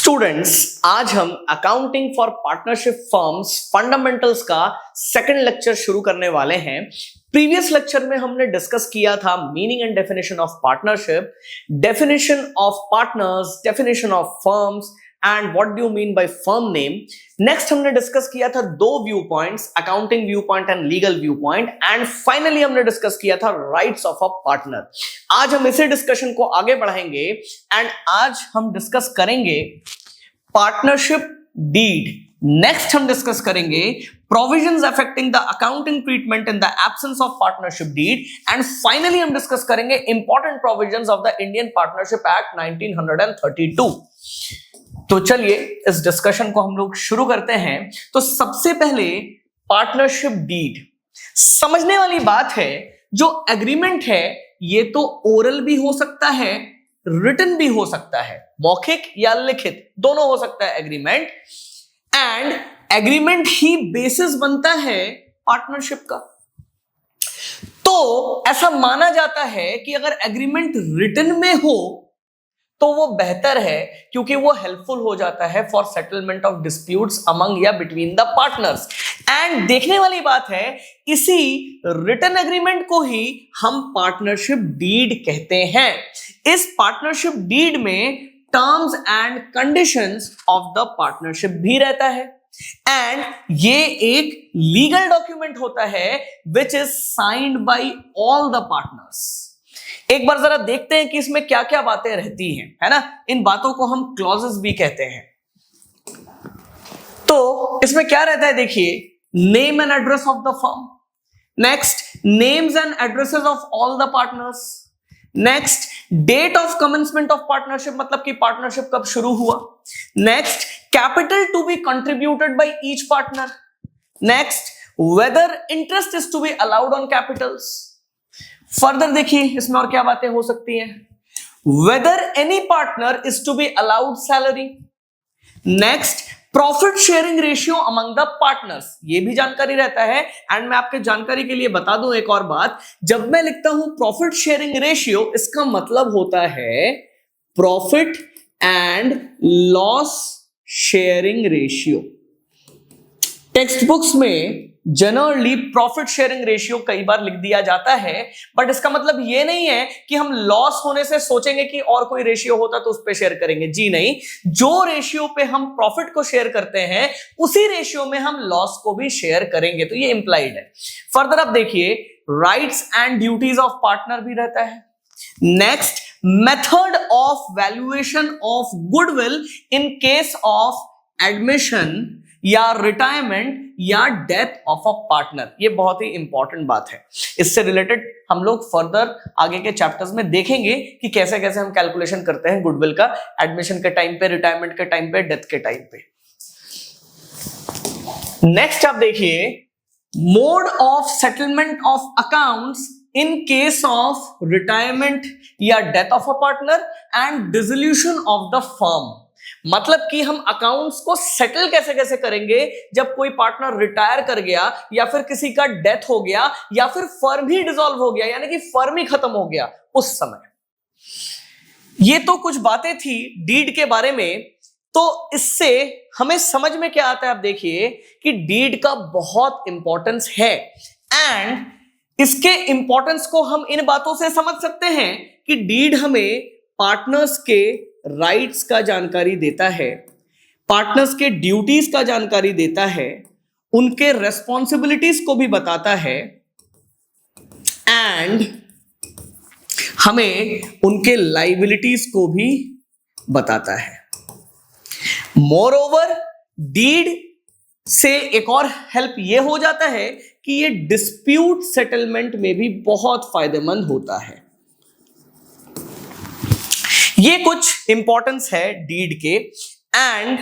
Students, आज हम accounting for partnership firms fundamentals का सेकंड लेक्चर शुरू करने वाले हैं। प्रीवियस लेक्चर में हमने डिस्कस किया था meaning and definition of partnership, definition of partners, definition of firms and what do you mean by firm name. Next हमने डिस्कस किया था दो view points, accounting view point and legal view point, and finally हमने discuss किया था rights of a partner. आज हम इसी डिस्कशन को आगे बढ़ाएंगे एंड आज हम डिस्कस करेंगे पार्टनरशिप डीड। नेक्स्ट हम डिस्कस करेंगे provisions affecting the accounting treatment in the absence of partnership deed, and finally हम डिस्कस करेंगे important provisions of the Indian partnership act 1932। तो चलिए इस डिस्कशन को हम लोग शुरू करते हैं। तो सबसे पहले पार्टनरशिप डीड समझने वाली बात है। जो एग्रीमेंट है ये तो ओरल भी हो सकता है, रिटन भी हो सकता है, मौखिक या लिखित दोनों हो सकता है agreement, and agreement he basis बनता है पार्टनरशिप का। तो ऐसा माना जाता है कि अगर एग्रीमेंट रिटन में हो तो वो बेहतर है, क्योंकि वो हेल्पफुल हो जाता है for settlement of disputes among या बिटवीन द पार्टनर्स। एंड देखने वाली बात है, इसी रिटन एग्रीमेंट को ही हम पार्टनरशिप डीड कहते हैं। इस पार्टनरशिप डीड में terms and conditions of the partnership भी रहता है, एंड ये एक लीगल डॉक्यूमेंट होता है which is signed by all the partners. एक बार जरा देखते हैं कि इसमें क्या क्या बातें रहती हैं, है ना। इन बातों को हम क्लॉजेस भी कहते हैं। तो इसमें क्या रहता है, देखिए, name and address of the firm, next names and addresses of all the partners, next date of commencement of partnership, मतलब कि पार्टनरशिप कब शुरू हुआ, next capital to be contributed by each partner, next whether interest is to be allowed on capitals. Further देखिए इसमें और क्या बातें हो सकती हैं, whether any partner is to be allowed salary, next profit sharing ratio among the partners, ये भी जानकारी रहता है। एंड मैं आपके जानकारी के लिए बता दूं एक और बात, जब मैं लिखता हूं प्रॉफिट शेयरिंग रेशियो, इसका मतलब होता है profit and loss sharing ratio. Text books में जनरली प्रॉफिट शेयरिंग रेशियो कई बार लिख दिया जाता है, बट इसका मतलब ये नहीं है कि हम लॉस होने से सोचेंगे कि और कोई रेशियो होता तो उस पे शेयर करेंगे। जी नहीं, जो रेशियो पे हम प्रॉफिट को शेयर करते हैं उसी रेशियो में हम लॉस को भी शेयर करेंगे, तो ये इंप्लाइड है। फर्दर आप देखिए, rights and duties of partner भी रहता है। Next, method of valuation of goodwill in case of admission या रिटायरमेंट या डेथ ऑफ अ पार्टनर, ये बहुत ही इंपॉर्टेंट बात है। इससे रिलेटेड हम लोग फर्दर आगे के चैप्टर्स में देखेंगे कि कैसे कैसे हम कैलकुलेशन करते हैं गुडविल का, एडमिशन के टाइम पे, रिटायरमेंट के टाइम पे, डेथ के टाइम पे। नेक्स्ट आप देखिए, mode of settlement of accounts in case of retirement या death of a partner and dissolution of the firm, मतलब कि हम अकाउंट्स को सेटल कैसे कैसे करेंगे जब कोई पार्टनर रिटायर कर गया, या फिर किसी का डेथ हो गया, या फिर फर्म ही डिसॉल्व हो गया, यानी कि फर्म ही खत्म हो गया उस समय। ये तो कुछ बातें थी डीड के बारे में। तो इससे हमें समझ में क्या आता है, आप देखिए कि डीड का बहुत इंपॉर्टेंस है, एंड इसके इंपॉर्टेंस को हम इन बातों से समझ सकते हैं कि डीड हमें पार्टनर्स के राइट्स का जानकारी देता है, पार्टनर्स के ड्यूटीज का जानकारी देता है, उनके रेस्पॉन्सिबिलिटीज को भी बताता है, एंड हमें उनके लाइबिलिटीज को भी बताता है। मोर ओवर, डीड से एक और हेल्प ये हो जाता है कि ये डिस्प्यूट सेटलमेंट में भी बहुत फायदेमंद होता है। ये कुछ इंपॉर्टेंस है डीड के, एंड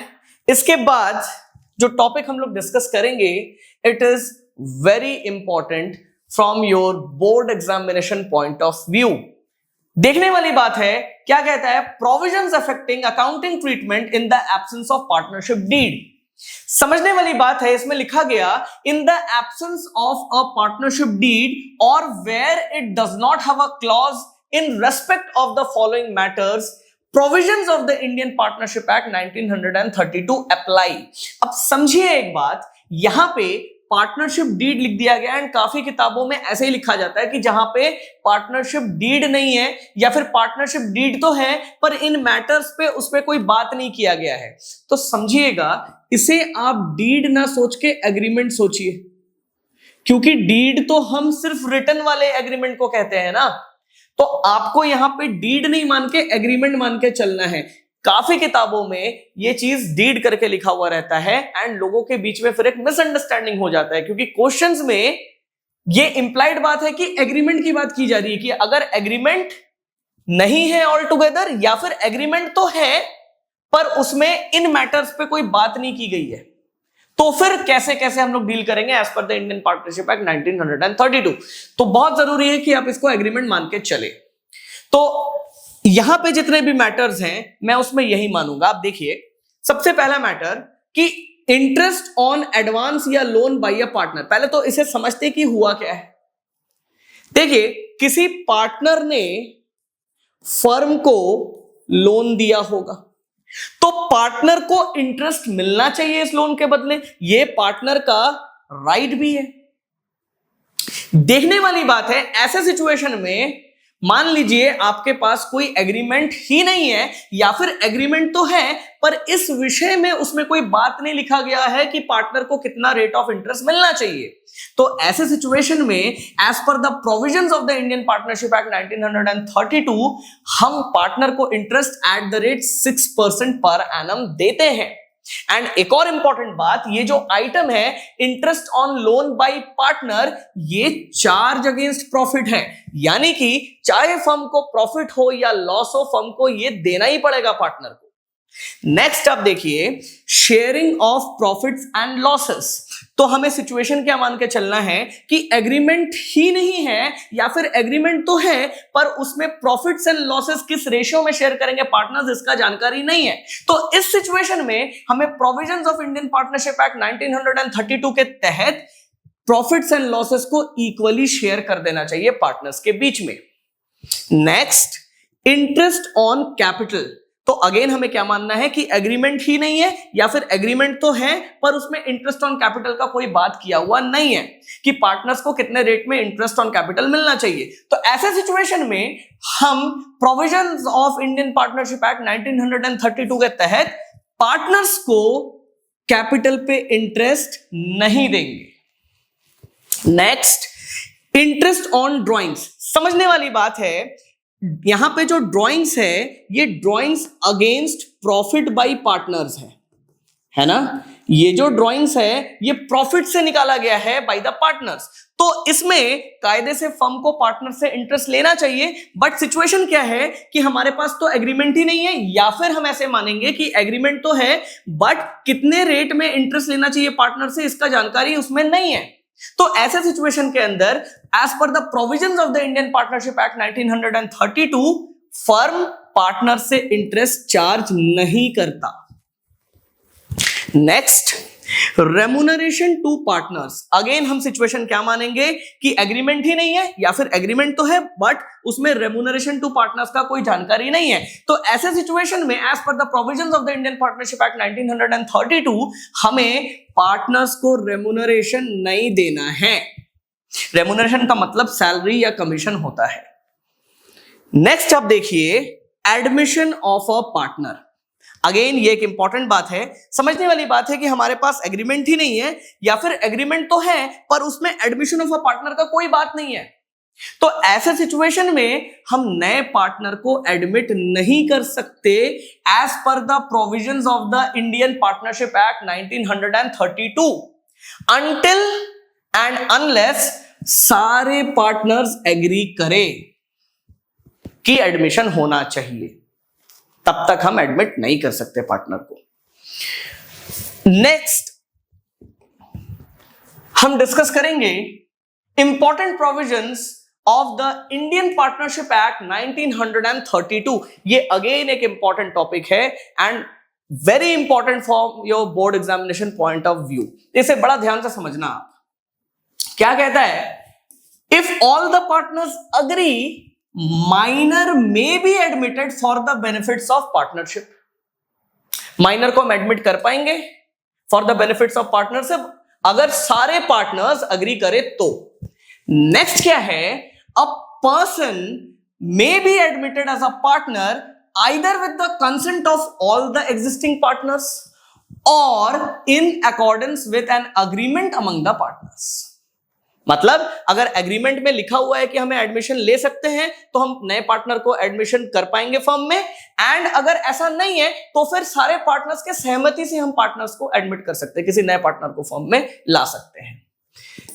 इसके बाद जो टॉपिक हम लोग डिस्कस करेंगे, it is very important from your board examination point of view. देखने वाली बात है, क्या कहता है, provisions affecting accounting treatment in the absence of partnership deed. समझने वाली बात है, इसमें लिखा गया in the absence of a partnership deed और where it does not have a clause in respect of the following matters, provisions of the Indian partnership act 1932 apply. अब समझिए एक बात, यहां पे पार्टनरशिप डीड लिख दिया गया एंड काफी किताबों में ऐसे ही लिखा जाता है कि जहां पे पार्टनरशिप डीड नहीं है या फिर पार्टनरशिप डीड तो है पर इन मैटर्स पे उस पे कोई बात नहीं किया गया है। तो समझिएगा, इसे आप डीड ना सोच के एग्रीमेंट सोचिए, क्योंकि डीड तो हम सिर्फ रिटन वाले एग्रीमेंट को कहते हैं ना। तो आपको यहां पे डीड नहीं मान के एग्रीमेंट मान के चलना है। काफी किताबों में ये चीज डीड करके लिखा हुआ रहता है एंड लोगों के बीच में फिर एक मिसअंडरस्टैंडिंग हो जाता है, क्योंकि क्वेश्चंस में ये इंप्लाइड बात है कि एग्रीमेंट की बात की जा रही है कि अगर एग्रीमेंट नहीं है ऑल टुगेदर या फिर एग्रीमेंट तो है पर उसमें इन मैटर्स पे कोई बात नहीं की गई है, तो फिर कैसे कैसे हम लोग डील करेंगे as per the Indian partnership act 1932। तो बहुत जरूरी है कि आप इसको एग्रीमेंट मान के चले। तो यहां पे जितने भी मैटर्स हैं मैं उसमें यही मानूंगा। आप देखिए, सबसे पहला मैटर कि इंटरेस्ट ऑन एडवांस या लोन बाय अ पार्टनर। पहले तो इसे समझते कि हुआ क्या है। देखिए, किसी पार्टनर ने फर्म को लोन दिया होगा तो पार्टनर को इंटरेस्ट मिलना चाहिए इस लोन के बदले, यह पार्टनर का राइट भी है। देखने वाली बात है, ऐसे सिचुएशन में मान लीजिए आपके पास कोई एग्रीमेंट ही नहीं है या फिर एग्रीमेंट तो है पर इस विषय में उसमें कोई बात नहीं लिखा गया है कि पार्टनर को कितना रेट ऑफ इंटरेस्ट मिलना चाहिए। तो ऐसे सिचुएशन में as per the provisions of the Indian partnership act 1932 हम पार्टनर को interest at the rate 6% per annum देते हैं। एंड एक और इंपॉर्टेंट बात, ये जो आइटम है interest on loan by partner, ये चार्ज अगेंस्ट प्रॉफिट है, यानी कि चाहे फर्म को प्रॉफिट हो या लॉस हो फर्म को ये देना ही पड़ेगा पार्टनर को। नेक्स्ट आप देखिए, sharing of profits and losses. तो हमें सिचुएशन क्या मान के चलना है कि एग्रीमेंट ही नहीं है या फिर एग्रीमेंट तो है पर उसमें प्रॉफिट्स एंड लॉसेस किस रेशियो में शेयर करेंगे पार्टनर्स, इसका जानकारी नहीं है। तो इस सिचुएशन में हमें provisions of Indian partnership act 1932 के तहत प्रॉफिट्स एंड लॉसेस को इक्वली शेयर कर देना चाहिए पार्टनर्स के बीच में। Next, interest on capital. तो अगेन हमें क्या मानना है कि एग्रीमेंट ही नहीं है या फिर एग्रीमेंट तो है पर उसमें इंटरेस्ट ऑन कैपिटल का कोई बात किया हुआ नहीं है कि पार्टनर्स को कितने रेट में इंटरेस्ट ऑन कैपिटल मिलना चाहिए। तो ऐसे सिचुएशन में हम provisions of Indian partnership act 1932 के तहत पार्टनर्स को कैपिटल पे इंटरेस्ट नहीं देंगे। Next, interest on drawings. समझने वाली बात है, यहां पे जो ड्राइंग्स है ये drawings against profit by partners है ना। ये जो ड्राइंग्स है ये प्रॉफिट से निकाला गया है बाय द पार्टनर्स। तो इसमें कायदे से फर्म को पार्टनर से इंटरेस्ट लेना चाहिए, बट सिचुएशन क्या है कि हमारे पास तो एग्रीमेंट ही नहीं है या फिर हम ऐसे मानेंगे कि एग्रीमेंट तो है बट कितने रेट में इंटरेस्ट लेना चाहिए पार्टनर से इसका जानकारी उसमें नहीं है। तो ऐसे सिचुएशन के अंदर as per the provisions of the Indian partnership act 1932 firm partner से इंटरेस्ट चार्ज नहीं करता। Next, remuneration to partners. Again हम सिचुएशन क्या मानेंगे कि एग्रीमेंट ही नहीं है या फिर एग्रीमेंट तो है बट उसमें रेमुनरेशन टू पार्टनर्स का कोई जानकारी नहीं है। तो ऐसे सिचुएशन में as per the provisions of the Indian partnership act 1932 हमें पार्टनर्स को रेमुनरेशन नहीं देना है। रेमुनरेशन का मतलब सैलरी या कमीशन होता है। नेक्स्ट आप देखिए, admission of a partner. Again ये एक इंपॉर्टेंट बात है, समझने वाली बात है कि हमारे पास एग्रीमेंट ही नहीं है या फिर एग्रीमेंट तो है पर उसमें एडमिशन ऑफ अ पार्टनर का कोई बात नहीं है। तो ऐसे सिचुएशन में हम नए पार्टनर को एडमिट नहीं कर सकते as per the provisions of the Indian partnership act 1932 until and unless सारे पार्टनर्स एग्री करें कि एडमिशन होना चाहिए, तब तक हम एडमिट नहीं कर सकते पार्टनर को। नेक्स्ट हम डिस्कस करेंगे important provisions of the Indian partnership act 1932। ये अगेन एक इंपॉर्टेंट टॉपिक है and very important for your board examination point of view. इसे बड़ा ध्यान से समझना। आप क्या कहता है, if all the partners agree minor may be admitted for the benefits of partnership. Minor को हम एडमिट कर पाएंगे for the benefits of partnership अगर सारे पार्टनर्स अग्री करें तो। नेक्स्ट क्या है, a person may be admitted as a partner either with the consent of all the existing partners or in accordance with an agreement among the partners। मतलब अगर agreement में लिखा हुआ है कि हमें एडमिशन ले सकते हैं तो हम नए पार्टनर को एडमिशन कर पाएंगे फर्म में, एंड अगर ऐसा नहीं है तो फिर सारे पार्टनर्स के सहमति से हम पार्टनर्स को एडमिट कर सकते हैं, किसी नए पार्टनर को फर्म में ला सकते हैं।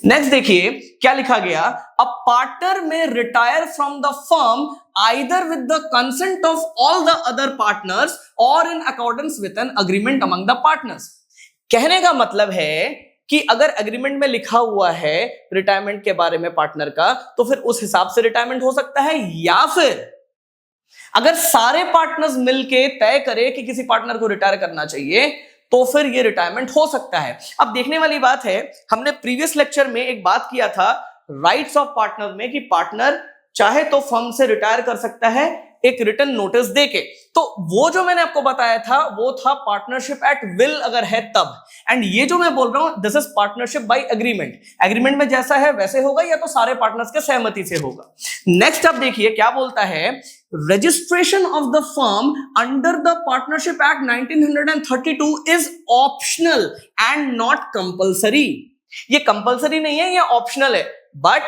नेक्स्ट देखिए क्या लिखा गया, a partner may retire from the firm either with the consent of all the other partners और in accordance with an agreement among the partners. कहने का मतलब है कि अगर एग्रीमेंट में लिखा हुआ है रिटायरमेंट के बारे में पार्टनर का, तो फिर उस हिसाब से रिटायरमेंट हो सकता है, या फिर अगर सारे पार्टनर्स मिलके तय करें कि किसी पार्टनर को रिटायर करना चाहिए तो फिर ये रिटायरमेंट हो सकता है। अब देखने वाली बात है, हमने प्रीवियस लेक्चर में एक बात किया था राइट्स ऑफ पार्टनर में कि पार्टनर चाहे तो फर्म से रिटायर कर सकता है एक रिटन नोटिस देके। तो वो जो मैंने आपको बताया था वो था पार्टनरशिप एट विल अगर है तब, एंड ये जो मैं बोल रहा हूं this is partnership by agreement. Agreement में जैसा है वैसे होगा या तो सारे पार्टनर्स के सहमति से होगा। नेक्स्ट अब देखिए क्या बोलता है, registration of the firm under the partnership act 1932 is optional and not compulsory. ये कंपल्सरी नहीं है, ये ऑप्शनल है, बट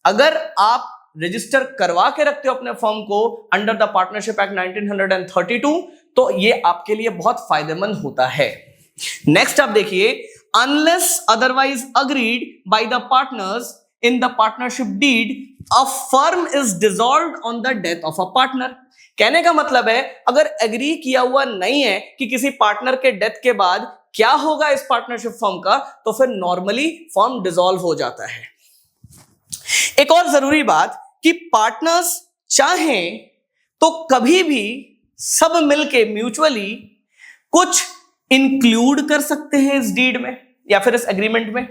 अगर आप रजिस्टर करवा के रखते हो अपने फर्म को अंडर द पार्टनरशिप एक्ट 1932 तो ये आपके लिए बहुत फायदेमंद होता है। नेक्स्ट आप देखिए, unless otherwise agreed by the partners in the partnership deed a firm is dissolved on the death of a partner. कहने का मतलब है अगर एग्री किया हुआ नहीं है कि किसी पार्टनर के डेथ के बाद क्या होगा इस पार्टनरशिप फर्म का, तो फिर नॉर्मली फर्म डिसॉल्व हो जाता है। एक और जरूरी बात कि पार्टनर्स चाहें तो कभी भी सब मिलके म्यूचुअली कुछ इंक्लूड कर सकते हैं इस डीड में या फिर इस एग्रीमेंट में,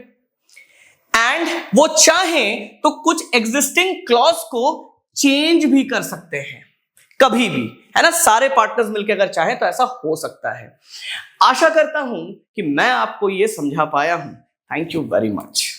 एंड वो चाहें तो कुछ एग्जिस्टिंग क्लॉज को चेंज भी कर सकते हैं कभी भी, है ना। सारे पार्टनर्स मिलकर अगर चाहें तो ऐसा हो सकता है। आशा करता हूं कि मैं आपको यह समझा पाया हूं। Thank you very much.